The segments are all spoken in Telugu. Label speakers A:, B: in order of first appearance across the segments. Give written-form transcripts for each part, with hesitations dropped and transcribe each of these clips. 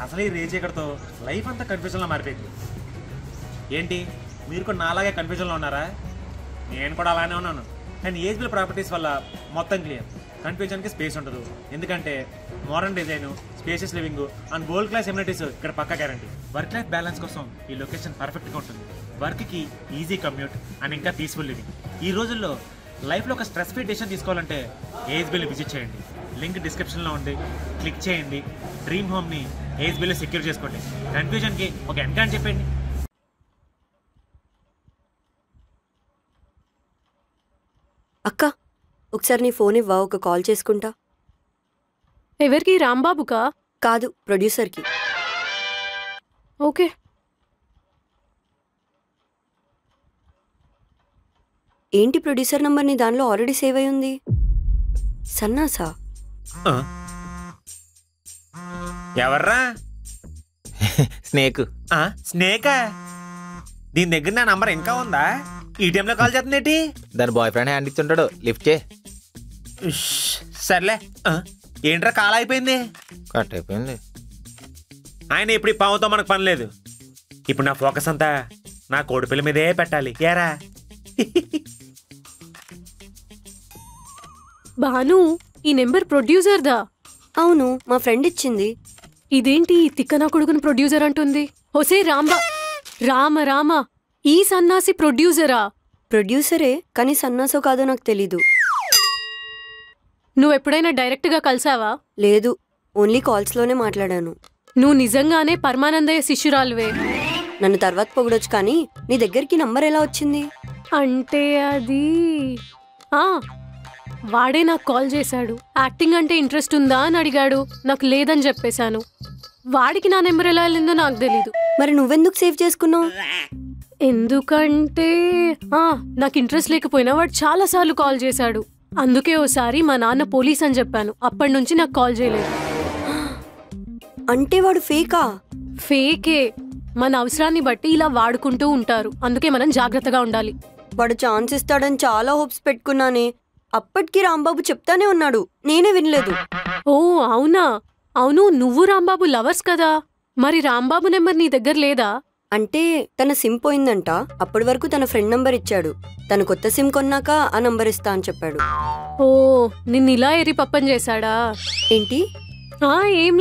A: అసలు ఈ రేజ్ ఇక్కడతో లైఫ్ అంతా కన్ఫ్యూజన్లో మారిపోయింది. ఏంటి మీరు కూడా నాలాగే కన్ఫ్యూజన్లో ఉన్నారా? నేను కూడా అలానే ఉన్నాను. కానీ ఏజ్ బిల్ ప్రాపర్టీస్ వల్ల మొత్తం క్లియర్. కన్ఫ్యూజన్కి స్పేస్ ఉండదు. ఎందుకంటే modern design, spacious living and world class amenities ఇక్కడ పక్కా గ్యారంటీ. వర్క్ లైఫ్ బ్యాలెన్స్ కోసం ఈ లొకేషన్ పర్ఫెక్ట్గా ఉంటుంది. వర్క్కి ఈజీ కమ్యూట్ అండ్ ఇంకా పీస్ఫుల్ లివింగ్. ఈ రోజుల్లో లైఫ్లో ఒక స్ట్రెస్ ఫ్రీ డెసిషన్ తీసుకోవాలంటే ఏజ్ బిల్ విజిట్ చేయండి. లింక్ డిస్క్రిప్షన్లో ఉంది, క్లిక్ చేయండి. డ్రీమ్ హోమ్ని ఏజ్ బిల్ సెక్యూర్ చేసుకోండి. కన్ఫ్యూజన్కి ఒక ఎండ్ అని చెప్పండి.
B: అక్క ఒకసారి నీ ఫోన్ ఇవ్వా, ఒక కాల్ చేసుకుంటా.
C: ఎవరికి? రాంబాబుకా?
B: కాదు, ప్రొడ్యూసర్కి.
C: ఓకే.
B: ఏంటి ప్రొడ్యూసర్ నంబర్ నీ దానిలో ఆల్రెడీ సేవ్ అయి ఉంది? సన్నాసా?
A: ఎవర్రా?
D: స్నేక్.
A: స్నేకా? దీని దగ్గర నా నంబర్ ఇంకా ఉందా? ఈ టైంలో కాల్ చేస్తుందేంటి?
D: దాని బాయ్ ఫ్రెండ్ హ్యాండ్ ఇచ్చుంటాడు, లిఫ్ట్ చే.
A: సర్లే. ఏంట్రా కాల్ అయిపోయింది?
D: కట్ అయిపోయింది.
A: ఆయన ఇప్పుడు ఈ పావుతో మనకు పని లేదు. ఇప్పుడు నా ఫోకస్ అంతా నా కోడిపిల్ల మీదే పెట్టాలి. ఏరా
C: భాను, ఈ నెంబర్ ప్రొడ్యూసర్దా?
B: అవును, మా ఫ్రెండ్ ఇచ్చింది.
C: ఇదేంటి తిక్కన కొడుకుని ప్రొడ్యూసర్ అంటుంది? హొసే రామ రామ, ఈ సన్నాసి ప్రొడ్యూసరా?
B: ప్రొడ్యూసరే, కానీ సన్నాసో కాదో నాకు తెలీదు.
C: నువ్వెప్పుడైనా డైరెక్ట్గా కలిసావా?
B: లేదు, ఓన్లీ కాల్స్లోనే మాట్లాడాను.
C: నువ్వు నిజంగానే పరమానందయ్య శిష్యురాలువే.
B: నన్ను తర్వాత పొగడొచ్చు, కానీ నీ దగ్గరికి నంబర్ ఎలా వచ్చింది?
C: అంటే అది వాడే నాకు కాల్ చేశాడు. యాక్టింగ్ అంటే ఇంట్రెస్ట్ ఉందా అని అడిగాడు. నాకు లేదని చెప్పేశాను. వాడికి నా నెంబర్ ఎలా వెళ్ళిందో నాకు తెలీదు.
B: మరి నువ్వెందుకు సేవ్ చేసుకున్నావు?
C: ఎందుకంటే నాకు ఇంట్రెస్ట్ లేకపోయినా వాడు చాలాసార్లు కాల్ చేశాడు. అందుకే ఓసారి మా నాన్న పోలీస్ అని చెప్పాను. అప్పటి నుంచి నాకు కాల్ చేయలేదు.
B: అంటే వాడు ఫేకా?
C: ఫేకే. మన అవసరాన్ని బట్టి ఇలా వాడుకుంటూ ఉంటారు. అందుకే మనం జాగ్రత్తగా ఉండాలి.
B: వాడు ఛాన్స్ ఇస్తాడని చాలా హోప్స్ పెట్టుకున్నానే. అప్పటికి రాంబాబు చెప్తానే ఉన్నాడు, నేనే వినలేదు.
C: ఓ అవునా? అవును, నువ్వు రాంబాబు లవర్స్ కదా. మరి రాంబాబు నెంబర్ నీ దగ్గర లేదా?
B: అంటే తన సిమ్ పోయిందంట. అప్పటి వరకు తన ఫ్రెండ్ నంబర్ ఇచ్చాడు. తను కొత్త సిమ్ కొన్నాక ఆ నంబర్ ఇస్తా అని చెప్పాడు.
C: ఓ, నిన్ను ఇలా ఎరి పప్పని చేశాడా?
B: ఏంటి?
C: ఏం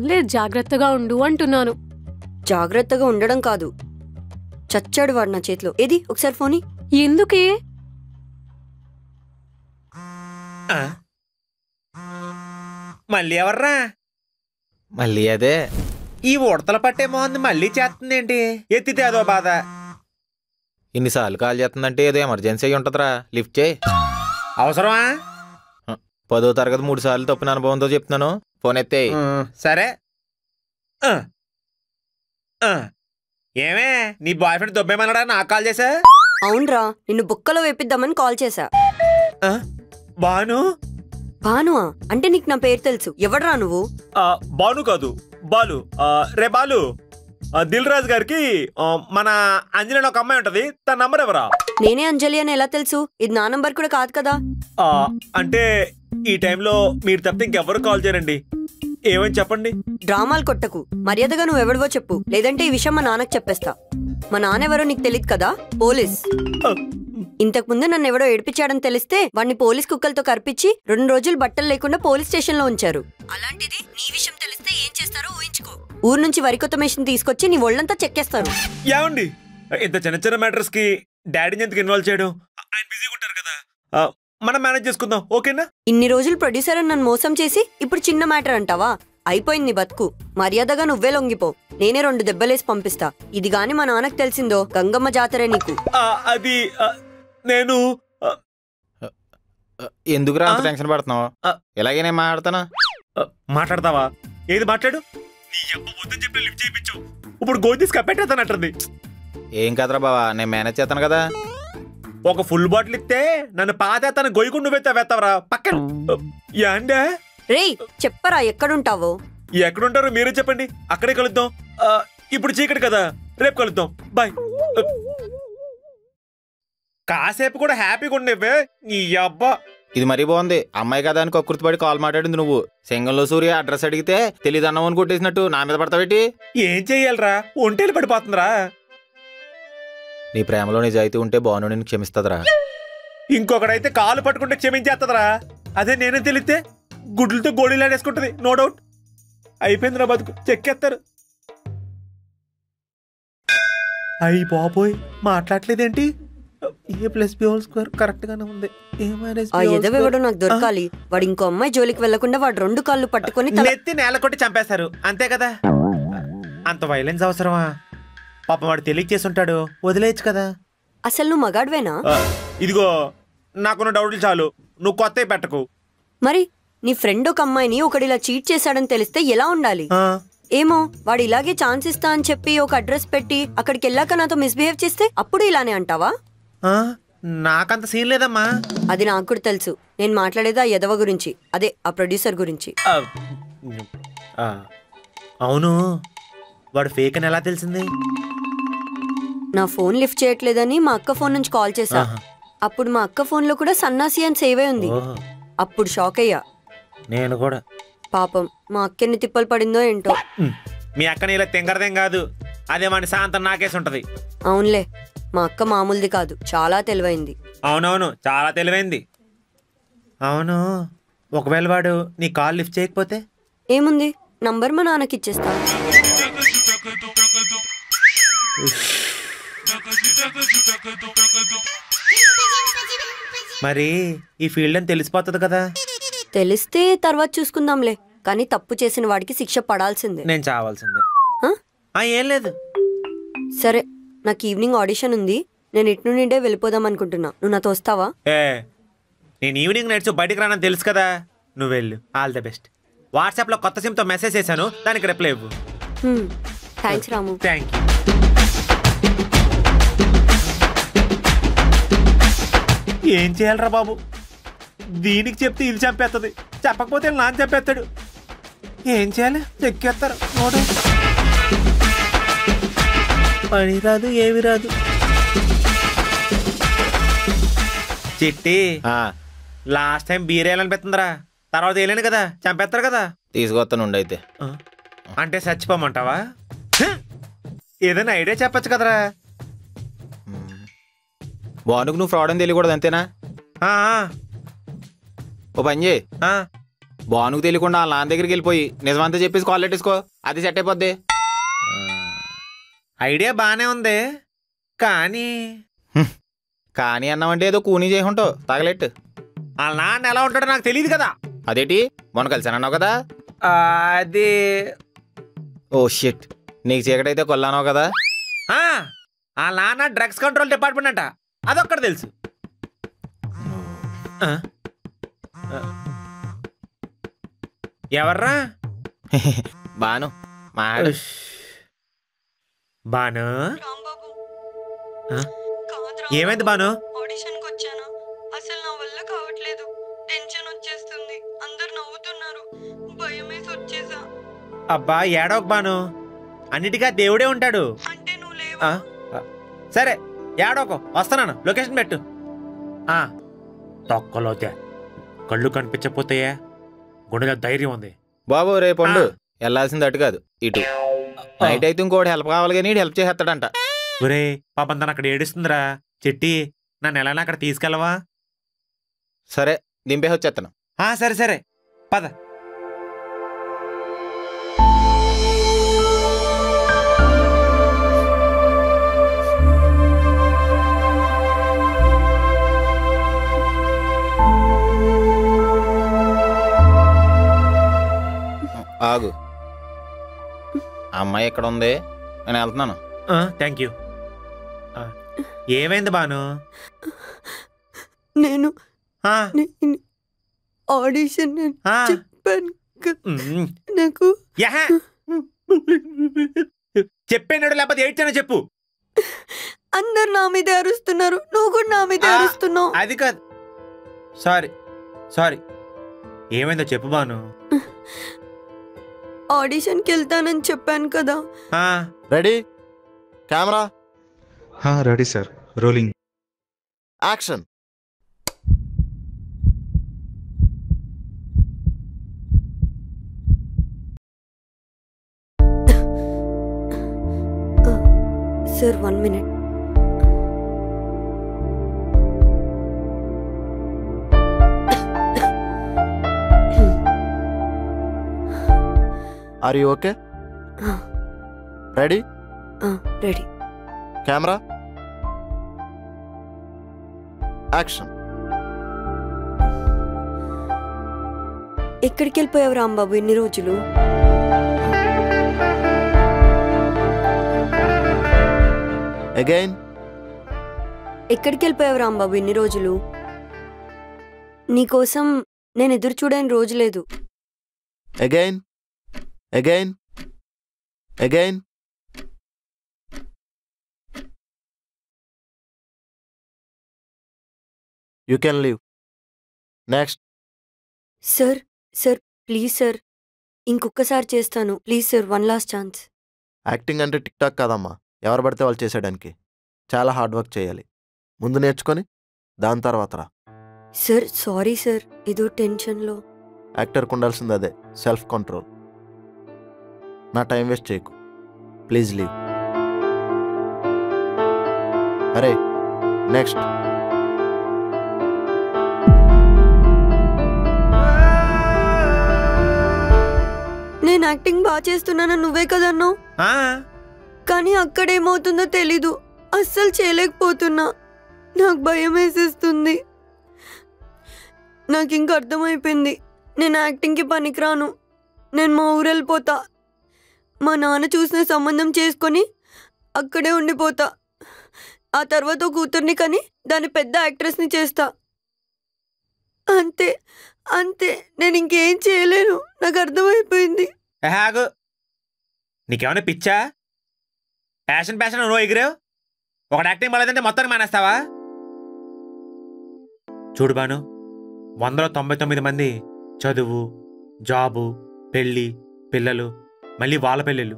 C: లేదు, జాగ్రత్తగా ఉండు అంటున్నాను.
B: జాగ్రత్తగా ఉండడం కాదు, చచ్చాడు వాడు నా చేతిలో. ఏది ఒకసారి ఫోని.
C: ఎందుకే?
A: మళ్ళీ ఎవర్రా?
D: మళ్ళీ అదే.
A: ఈ ఉడతల పట్టే మోహన్ మళ్ళీ చేస్తుందేంటి? ఎత్తితే అదో బాధ.
D: ఇన్నిసార్లు కాల్ చేస్తుందంటే ఏదో ఎమర్జెన్సీ అయి ఉంటుందిరా, లిఫ్ట్ చేయి.
A: అవసరమా?
D: 10వ తరగతి 3 సార్లు తప్పిన అనుభవంతో చెప్తున్నాను, ఫోన్ ఎత్తే.
A: సరే. ఏమే నీ బాయ్ ఫ్రెండ్ దొబ్బేమన్నాడా నాకు కాల్ చేసా?
B: అవునరా, నిన్ను బుక్కలో వేపిద్దామని కాల్ చేశా.
A: బాను?
B: భానువా? అంటే నీకు నా పేరు తెలుసు. ఎవడరా నువ్వు?
A: బాను కాదు, బాలు. రే బాలు, దిల్ రాజు గారికి మన అంజలి ఒక అమ్మాయి ఉంటది, తన నంబర్ ఎవరా?
B: నేనే అంజలి అని ఎలా తెలుసు? ఇది నా నంబర్ కూడా కాదు కదా.
A: అంటే ఈ టైంలో మీరు తప్పితే ఇంకెవరు కాల్ చేయరండి. ఏమని చెప్పండి?
B: డ్రామాలు కొట్టకు, మర్యాదగా నువ్వెవడివో చెప్పు, లేదంటే ఈ విషయం మా నాన్నకు చెప్పేస్తా. మా నాన్న ఎవరో నీకు తెలియదు కదా, పోలీస్. ఇంతకు ముందు నన్ను ఎవడో ఏడిపించాడని తెలిస్తే వాడిని పోలీస్ కుక్కలతో కరిపించి 2 రోజులు బట్టలు లేకుండా పోలీస్ స్టేషన్ లో ఉంచారు. అలాంటిది నీ విషయం తెలిస్తే ఏం చేస్తారో ఊహించుకో. ఊరు నుంచి వరికొత్త మెషిన్ తీసుకొచ్చి నీ ఒళ్ళంతా చెక్కేస్తారు.
A: ఏమండి, ఇంత చిన్న చిన్న మ్యాటర్స్ కి డాడీని ఎందుకు ఇన్వాల్వ్ చేయడం? ఆయన బిజీగా ఉంటారు కదా, మనం మేనేజ్ చేసుకుందాం, ఓకేనా?
B: ఇన్ని రోజులు ప్రొడ్యూసర్ అని నన్ను మోసం చేసి ఇప్పుడు చిన్న మ్యాటర్ అంటావా? అయిపోయింది నీ బతుకు. మర్యాదగా నువ్వే లొంగిపో, నేనే 2 దెబ్బలేసి పంపిస్తా. ఇది గాని మా నాన్నకు తెలిసిందో గంగమ్మ జాతరే నీకు.
A: అది నేను
D: ఎందుకురా అంత టెన్షన్ పడుతున్నావు? ఇలాగే నేను మాట్లాడతానా?
A: మాట్లాడతావా? ఏది మాట్లాడు? ఇప్పుడు గోదీస్ కప్పెట్టేస్తానంటుంది.
D: ఏం కదరా బావా, నేను మేనేజ్ చేస్తాను కదా.
A: ఒక ఫుల్ బాటిల్ ఇస్తే నన్ను పాతేస్తాను, గొయ్యకుండా నువ్వెత్తావెత్తావరా పక్కన. యాండే
B: రేయ్ చెప్పరా ఎక్కడుంటావో?
A: ఎక్కడుంటారో మీరే చెప్పండి, అక్కడే కలుద్దాం. ఇప్పుడు చీకటి కదా, రేపు కలుద్దాం, బాయ్. కాసేపు కూడా హ్యాపీగా ఉండేవే నీ అబ్బా.
D: ఇది మరీ బాగుంది. అమ్మాయి కదా అని కక్కుర్తిపడి కాల్ మాట్లాడింది నువ్వు. సింగంలో సూర్య అడ్రస్ అడిగితే తెలీదు అన్నామని కొట్టేసినట్టు నా మీద పడతావేటి?
A: ఏం చెయ్యాలరా, ఒంటేలు పడిపోతుందిరా.
D: నీ ప్రేమలో నిజాయితీ ఉంటే బాను నేను క్షమిస్తుందిరా.
A: ఇంకొకడైతే కాలు పట్టుకుంటే క్షమించేస్తుందిరా. అదే నేనే తెలిస్తే గుడ్లతో గోళీలాడేసుకుంటది, నో డౌట్. అయిపోయిందిరా బతుకు, చెక్కేస్తారు. అయ్యి బాబోయ్, మాట్లాడలేదేంటి? A+B² కరెక్ట్ గానే ఉంది.
B: ఆ ఎదవెవడో నాకు దొరకాలి. వాడు ఇంకో అమ్మాయి జోలికి వెళ్లకుండా వాడు 2 కాళ్ళు పట్టుకొని
A: నెత్తి నేల కొట్టి చంపేశారు, అంతే కదా. అంత వైలెన్స్ అవసరమా? పాపం వాడు తెలియచేసి ఉంటాడు, వదిలేయచ్చు కదా.
B: అసలు నువ్వు మగాడ్వేనా?
A: ఇదిగో నాకున్న డౌట్లు చాలు, నువ్వు కొత్త పెట్టకు.
B: మరి నీ ఫ్రెండ్ ఒక అమ్మాయిని ఒకడిలా చీట్ చేశాడని తెలిస్తే ఎలా ఉండాలి? ఏమో, వాడు ఇలాగే ఛాన్స్ ఇస్తా అని చెప్పి ఒక అడ్రస్ పెట్టి అక్కడికి వెళ్ళాక నాతో మిస్బిహేవ్ చేస్తే అప్పుడు ఇలానే అంటావా?
A: నాకంత సీన్ లేదమ్మా.
B: అది నాకు కూడా తెలుసు. నేను మాట్లాడేది ఆ యదవ గురించి, అదే ఆ ప్రొడ్యూసర్ గురించి.
A: అవును, వాడు ఫేక్ అని ఎలా తెలిసింది?
B: నా ఫోన్ లిఫ్ట్ చేయట్లేదని మా అక్క ఫోన్ నుంచి కాల్ చేశా. అప్పుడు మా అక్క ఫోన్ లో కూడా సన్నాసి అని సేవ్ అయి ఉంది. అప్పుడు షాక్ అయ్యా.
A: నేను కూడా.
B: పాపం మా అక్కని తిప్పలు పడిందో ఏంటో.
A: మీ అక్కని ఇలా తెంగరదేం కాదు, అదే మన శాంతం నాకేసి ఉంటది.
B: అవునులే, మా అక్క మామూలుది కాదు, చాలా తెలివైంది.
A: అవునవును, చాలా తెలివైంది. అవును, ఒకవేళ వాడు నీ కాల్ లిఫ్ట్ చేయకపోతే?
B: ఏముంది, నంబర్ మా నాన్నకి ఇచ్చేస్తా.
A: మరి ఈ ఫీల్డ్ అని తెలిసిపోతుంది కదా.
B: తెలిస్తే తర్వాత చూసుకుందాంలే, కానీ తప్పు చేసిన వాడికి శిక్ష పడాల్సిందే.
A: నేను చావాల్సిందే. ఏం లేదు.
B: సరే, నాకు ఈవినింగ్ ఆడిషన్ ఉంది. నేను ఇటు నుండే వెళ్ళిపోదాం అనుకుంటున్నా. నువ్వు నాతో వస్తావా?
A: నేను ఈవినింగ్ నైట్స్ బయటికి రానని తెలుసు కదా. నువ్వు వెళ్ళు, ఆల్ ద బెస్ట్. వాట్సాప్లో కొత్త సిమ్తో మెసేజ్ చేశాను, దానికి రిప్లై ఇవ్వు.
B: Thanks Ramu.
A: Thank you. ఏం చేయాలరా బాబు, దీనికి చెప్తే ఇది చంపేస్తుంది, చెప్పకపోతే నాన్న చంపేస్తాడు. ఏం చేయాలి, చెక్కేస్తారు. నోడు పని రాదు, ఏమి రాదు. చిట్టి, లాస్ట్ టైం బీర్ వేయాలనిపిస్తుందిరా, తర్వాత వేయలేను కదా, చంపేస్తారు కదా.
D: తీసుకొస్తాను అయితే.
A: అంటే చచ్చిపోమంటావా? ఏదైనా ఐడియా చెప్పచ్చు కదరా.
D: బానుకు నువ్వు ఫ్రాడ్ అని తెలియకూడదు, అంతేనా? ఓ పని చేయి, బానుకు తెలియకుండా వాళ్ళ నాన్న దగ్గరికి వెళ్ళిపోయి నిజమంతా చెప్పేసి కాల్ లెట్టేసుకో, అది సెట్ అయిపోద్ది.
A: ఐడియా బానే ఉంది, కానీ
D: కానీ అన్నామంటే ఏదో కూనీ చేసి ఉంటావు, తగలెట్టు.
A: వాళ్ళ నాన్న ఎలా ఉంటాడో నాకు తెలియదు కదా.
D: అదేటి మొన్న కలిసానన్నావు కదా.
A: అది
D: ఓ షిట్, నీకు చీకటైతే కొల్లానావు కదా.
A: వాళ్ళ నాన్న డ్రగ్స్ కంట్రోల్ డిపార్ట్మెంట్ అంట, అదొక్కటి తెలుసు. ఎవర్రా?
D: బాను.
A: బాను, ఏమైంది బాను?
B: ఆడిషన్కి వచ్చాను, అసలు నా వల్ల కావట్లేదు. టెన్షన్ వచ్చేస్తుంది, అందరు నవ్వుతున్నారు, భయమేసి వచ్చేసా.
A: అబ్బా ఏడవకు బాను, అన్నిటిగా దేవుడే ఉంటాడు.
B: అంటే నువ్వు లేవా?
A: సరే ఏడవకు, వస్తున్నాను, లొకేషన్ పెట్టు. తొక్కలోతే కళ్ళు కనిపించకపోతాయే, గుండెలో ధైర్యం ఉంది.
D: బాబు రేపు వెళ్ళాల్సింది అటు కాదు, ఇటు. నైట్ అయితే ఇంకోటి హెల్ప్ కావాలి కానీ హెల్ప్ చేసేస్తాడంట.
A: ఒరే పాపం తను అక్కడ ఏడుస్తుందిరా. చెట్టి, నన్ను ఎలా అక్కడ తీసుకెళ్ళవా?
D: సరే దింపే వచ్చేస్తాను.
A: సరే సరే పద.
D: ఆగు, అమ్మాయి ఎక్కడ ఉంది, నేను వెళ్తున్నాను.
A: Thank you. ఏమైంది బాను?
B: నేను ఆడిషన్ చెప్పాను, నాకు
A: చెప్పాడు, లేకపోతే ఏడ్చానో చెప్పు.
B: అందరు నా మీద అరుస్తున్నారు, నువ్వు కూడా నా మీద అరుస్తున్నావు.
A: అది కాదు, సారీ సారీ. ఏమైందో చెప్పు బాను.
B: ఆడిషన్కి వెళ్తానని చెప్పాను కదా.
E: Ready, camera
F: ready sir, rolling,
E: action.
B: Sir 1 minute.
E: Are you okay? Ready?
B: Ready.
E: Camera action.
B: ఎక్కడికి వెళ్ళిపోయావు రాంబాబు ఇన్ని రోజులు?
E: అగైన్.
B: ఎక్కడికి వెళ్ళిపోయావు రాంబాబు ఇన్ని రోజులు? నీకోసం నేను ఎదురు చూడని రోజు లేదు.
E: Again again again. You can leave. Next.
B: Sir sir please sir, ఇంకొకసారి చేస్తాను please sir, 1 last chance.
E: Acting అంటే టిక్ టాక్ కాదమ్మా, ఎవరు పడితే వాళ్ళు చేసేయడానికి. చాలా హార్డ్ వర్క్ చేయాలి. ముందు నేర్చుకొని దాని తర్వాత రా.
B: సార్ సారీ సార్, ఏదో టెన్షన్లో.
E: యాక్టర్కి ఉండాల్సింది అదే, సెల్ఫ్ కంట్రోల్. నా టైం వేస్ట్ చేయకు, ప్లీజ్ లీవ్. అరే నెక్స్ట్.
B: నేను యాక్టింగ్ బాగా చేస్తున్నాను నువ్వే కదన్నావు,
A: ఆ,
B: కానీ అక్కడేమవుతుందో తెలీదు, అస్సలు చేయలేకపోతున్నా. నాకు భయం వేసేస్తుంది. నాకు ఇంక అర్థమైపోయింది, నేను యాక్టింగ్కి పనికిరాను. నేను మా ఊరు వెళ్ళిపోతా. మా నాన్న చూసిన సంబంధం చేసుకొని అక్కడే ఉండిపోతా. ఆ తర్వాత ఒక కూతుర్ని కని దాన్ని పెద్ద యాక్ట్రెస్ని చేస్తా. అంతే అంతే, నేను ఇంకేం చేయలేను. నాకు అర్థమైపోయింది.
A: ఆగు. నీకేమైనా పిచ్చా? ప్యాషన్ నువ్వు ఎగిరావు. ఒకటి యాక్టింగ్ బాలేదంటే మొత్తానికి మానేస్తావా? చూడు బాను, 199 మంది చదువు, జాబు, పెళ్ళి, పిల్లలు, మళ్ళీ వాళ్ళ పెళ్ళిళ్ళు,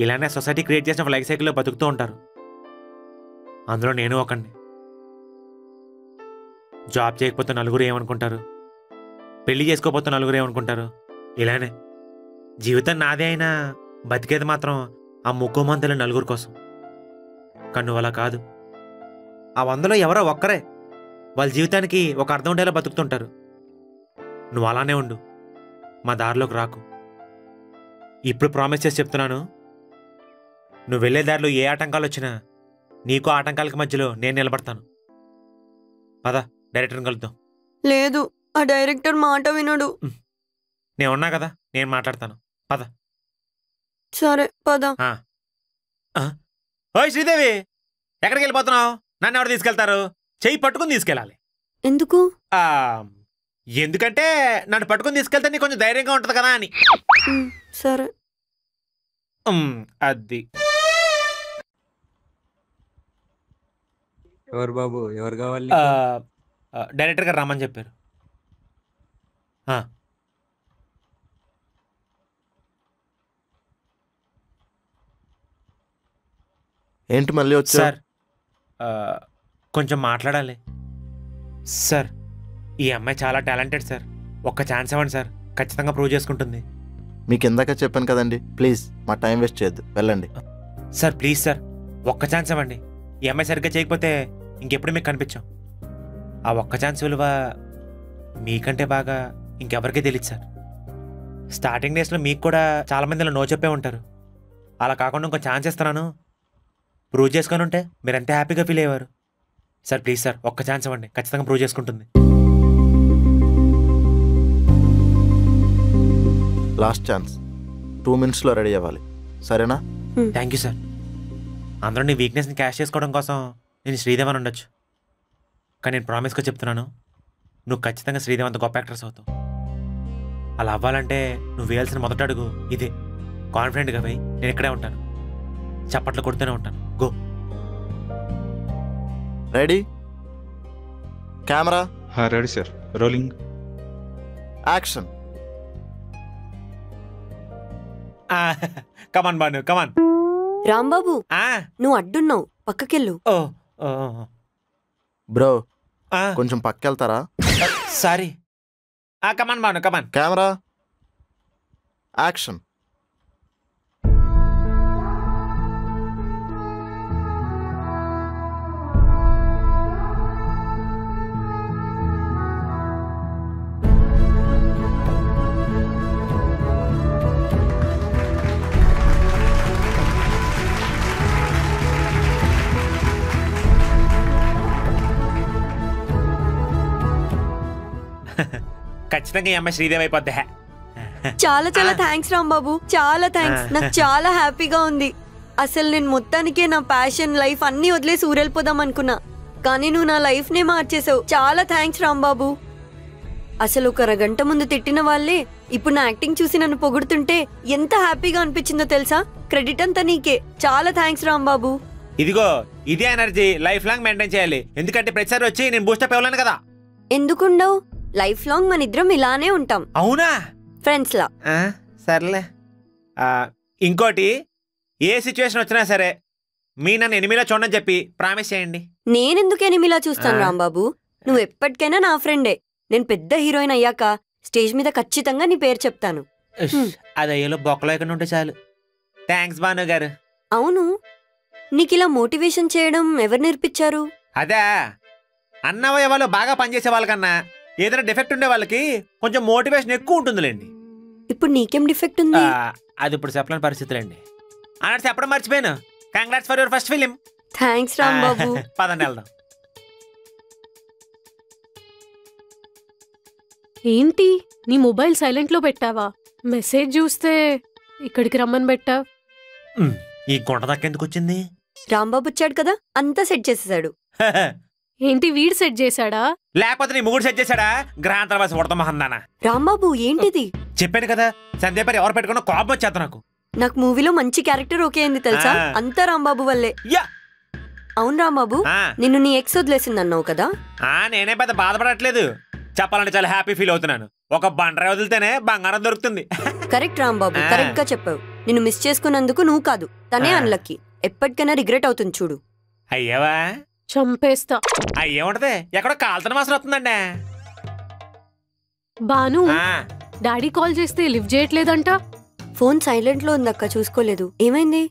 A: ఇలానే సొసైటీ క్రియేట్ చేసిన ఒక లైఫ్ సైకిల్లో బతుకుతూ ఉంటారు. అందులో నేను ఒకండి. జాబ్ చేయకపోతే నలుగురు ఏమనుకుంటారు, పెళ్లి చేసుకోకపోతే నలుగురు ఏమనుకుంటారు. ఇలానే జీవితం నాదే అయినా బతికేది మాత్రం ఆ ముక్కుమంతల నలుగురు కోసం. కానీ నువ్వు అలా కాదు. ఆ 100లో ఎవరో ఒక్కరే వాళ్ళ జీవితానికి ఒక అర్థం ఉండేలా బతుకుతుంటారు. నువ్వు అలానే ఉండు, మా దారిలోకి రాకు. ఇప్పుడు ప్రామిస్ చేసి చెప్తున్నాను, నువ్వు వెళ్ళే దారిలో ఏ ఆటంకాలు వచ్చినా నీకు ఆటంకాలకి మధ్యలో నేను నిలబడతాను. పద, డైరెక్టర్ని కలుద్దాం.
B: లేదు, ఆ డైరెక్టర్ మాట వినడు.
A: నేను ఉన్నా కదా, నేను మాట్లాడతాను. పద.
B: సరే పద.
A: ఓయ్ శ్రీదేవి, ఎక్కడికి వెళ్ళిపోతున్నావు? నన్ను ఎవరు తీసుకెళ్తారు? చెయ్యి పట్టుకుని తీసుకెళ్ళాలి.
B: ఎందుకు?
A: ఎందుకంటే నన్ను పట్టుకుని తీసుకెళ్తే నీకు కొంచెం ధైర్యంగా ఉంటుంది కదా అని.
B: సరే.
A: అది
F: ఎవరు బాబు, ఎవరు కావాలి?
A: డైరెక్టర్ గారు రమ్మని చెప్పారు.
E: ఏంటి మళ్ళీ వచ్చా?
A: సార్, కొంచెం మాట్లాడాలి సార్. ఈ అమ్మాయి చాలా టాలెంటెడ్ సార్. ఒక్క ఛాన్స్ ఇవ్వండి సార్, ఖచ్చితంగా ప్రూవ్ చేసుకుంటుంది.
E: మీకు ఇందాక చెప్పాను కదండి, ప్లీజ్ మా టైం వేస్ట్ చేయొద్దు, వెళ్ళండి.
A: సార్ ప్లీజ్ సార్, ఒక్క ఛాన్స్ ఇవ్వండి. ఈ అమ్మాయి సరిగ్గా చేయకపోతే ఇంకెప్పుడు మీకు కనిపించాం. ఆ ఒక్క ఛాన్స్ విలువ మీకంటే బాగా ఇంకెవరికీ తెలియదు సార్. స్టార్టింగ్ డేస్లో మీకు కూడా చాలామంది ఇలా నో చెప్పే ఉంటారు. అలా కాకుండా ఇంకో ఛాన్స్ ఇస్తున్నాను, ప్రూవ్ చేసుకొని ఉంటే మీరు ఎంత హ్యాపీగా ఫీల్ అయ్యేవారు. సార్ ప్లీజ్ సార్, ఒక్క ఛాన్స్ ఇవ్వండి, ఖచ్చితంగా ప్రూవ్ చేసుకుంటుంది.
E: లాస్ట్ ఛాన్స్, 2 minutesలో రెడీ అవ్వాలి, సరేనా?
A: Thank you sir. అందరూ నీ వీక్నెస్ని క్యాష్ చేసుకోవడం కోసం నేను శ్రీదేవన్ ఉండొచ్చు, కానీ నేను ప్రామిస్గా చెప్తున్నాను, నువ్వు ఖచ్చితంగా శ్రీదేవ్ అంత గొప్ప యాక్టర్స్ అవుతావు. అలా అవ్వాలంటే నువ్వు వేయాల్సిన మొదటి అడుగు ఇదే. కాన్ఫిడెంట్గా పోయి నేను ఇక్కడే ఉంటాను, చప్పట్లు కొడుతూనే ఉంటాను. Go.
E: Ready? Camera
G: ready sir, rolling
E: action.
A: Come on Banu, come on.
B: Rambabu, నువ్వు అడ్డున్నావు, పక్కకెళ్ళు.
E: బ్రో కొంచెం పక్కెళ్తారా?
A: Sorry. Come on Banu, come on.
E: Camera action.
A: ఖచ్చితంగా ఈ అమ్మాయి శ్రీదేవి అయిపోద్ది.
B: చాలా చాలా థ్యాంక్స్ రాంబాబు, చాలా థ్యాంక్స్. నాకు చాలా హ్యాపీగా ఉంది. అసలు నేను మొత్తానికే నా ప్యాషన్ లైఫ్ అన్ని వదిలేసి ఊరెళ్ళిపోదాం అనుకున్నా, కానీ నువ్వు నా లైఫ్ నే మార్చేసావు. చాలా థ్యాంక్స్ రాంబాబు. అసలు ఒక అరగంట ముందు తిట్టిన వాళ్ళే ఇప్పుడు నా యాక్టింగ్ చూసి నన్ను పొగుడుతుంటే ఎంత హ్యాపీగా అనిపించిందో తెలుసా? క్రెడిట్ అంతా నీకే. చాలా థ్యాంక్స్ రాంబాబు.
A: ఇదిగో ఇదే ఎనర్జీ లైఫ్ లాంగ్ మెయింటైన్ చేయాలి, ఎందుకంటే ప్రతిసారి వచ్చి నేను బూస్టప్ ఇవ్వలేను కదా.
B: ఎందుకుండవు? లైఫ్ లాంగ్ మన ఇద్దరం ఇలానే ఉంటాం,
A: అవునా?
B: ఫ్రెండ్స్ లా.
A: సర్లే. ఇంకోటి, ఏ సిచ్యువేషన్ వచ్చినా సరే మీ నన్ను ఎనిమిదిలో చూడని చెప్పి ప్రామిస్ చేయండి.
B: నేనెందుకు ఎనిమిలా చూస్తాను రాంబాబు? నువ్వు ఎప్పటికైనా నా ఫ్రెండే. నేను పెద్ద హీరోయిన్ అయ్యాక స్టేజ్ మీద ఖచ్చితంగా నీ పేరు చెప్తాను.
A: అది అయ్యేలో బొక్కలో ఎక్కడ ఉంటే చాలు. థ్యాంక్స్ భాను గారు.
B: అవును, నీకిలా మోటివేషన్ చేయడం ఎవరు నేర్పించారు?
A: అదే, అన్నవయ్య వాళ్ళు బాగా పనిచేసే వాళ్ళకన్నా ఏదైనా డిఫెక్ట్ ఉండే వాళ్ళకి కొంచెం మోటివేషన్ ఎక్కువ ఉంటుందిలేండి.
B: ఇప్పుడు నీకేం డిఫెక్ట్ ఉంది?
A: అది ఇప్పుడు చెప్పలేని పరిస్థితులండి. అన్నట్టు చెప్పడం మర్చిపోయాను. Congrats for your first film.
B: Thanks Rambabu.
A: పదండి వెళ్దాం.
C: ఏంటి నీ మొబైల్ సైలెంట్ లో పెట్టావా? మెసేజ్ చూస్తే ఇక్కడికి రమ్మని పెట్టావ్.
A: ఈ గుంట దక్కేందుకు వచ్చింది?
B: రాంబాబు వచ్చాడు కదా, అంతా సెట్ చేసేసాడు.
C: ఏంటి వీడు సెట్ చేశాడా?
A: లేకపోతే నీ ముగ్గురు సెట్ చేశాడా? గ్రహాంతరవాసి ఉడతమహందానా.
B: రాంబాబు ఏంటిది?
A: చెప్పాను కదా, సంధ్య పేరు ఎవరు పెట్టుకున్నా కోపం వచ్చేస్తా నాకు.
B: నాకు మూవీలో మంచి క్యారెక్టర్ ఓకే అయింది తెలుసా? అంతా రాంబాబు వల్లే. అవును రాంబాబు, నిన్ను నీ ఎక్స్ వదిలేసింది అన్నావు కదా.
A: నేనే పెద్ద బాధపడట్లేదు, చెప్పాలంటే చాలా హ్యాపీ ఫీల్ అవుతున్నాను. ఒక బండరాయి వదిలితేనే బంగారం దొరుకుతుంది.
B: కరెక్ట్ రాంబాబు, కరెక్ట్ గా చెప్పావు. నిన్ను మిస్ చేసుకున్నందుకు నువ్వు కాదు, తనే అన్లక్కీ. ఎప్పటికైనా రిగ్రెట్ అవుతుంది చూడు.
A: అయ్యావా?
C: చంపేస్తా.
A: అయ్యేముంటది, ఎక్కడో కాల్తన వాసన వస్తుందండి.
C: బాను, డాడీ కాల్ చేస్తే లిఫ్ట్ చేయట్లేదంట.
B: ఫోన్ సైలెంట్ లో ఉందక్క, చూసుకోలేదు. ఏమైంది?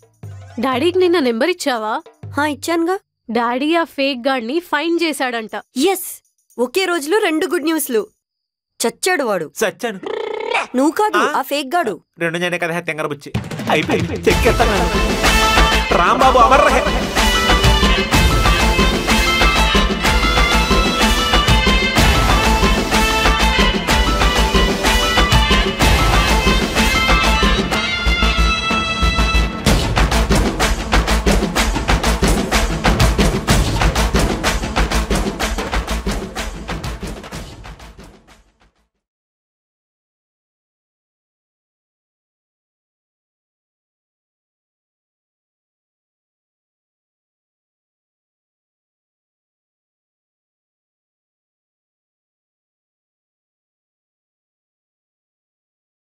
C: డాడీకి నిన్న నెంబర్ ఇచ్చావా?
B: ఇచ్చానుగా.
C: డాడీ ఆ ఫేక్ గార్డ్ ని ఫైన్ చేశాడంట.
B: ఎస్, ఒకే రోజులో 2 గుడ్ న్యూస్లు. చచ్చాడు వాడు.
A: చచ్చాను.
B: నువ్వు కాదు, ఆ ఫేక్ గాడు.
A: 2 జనే కదా తెంగర బుచ్చి అయిపోయి చెక్కేస్తాను. రాంబాబు అమర్ రహే.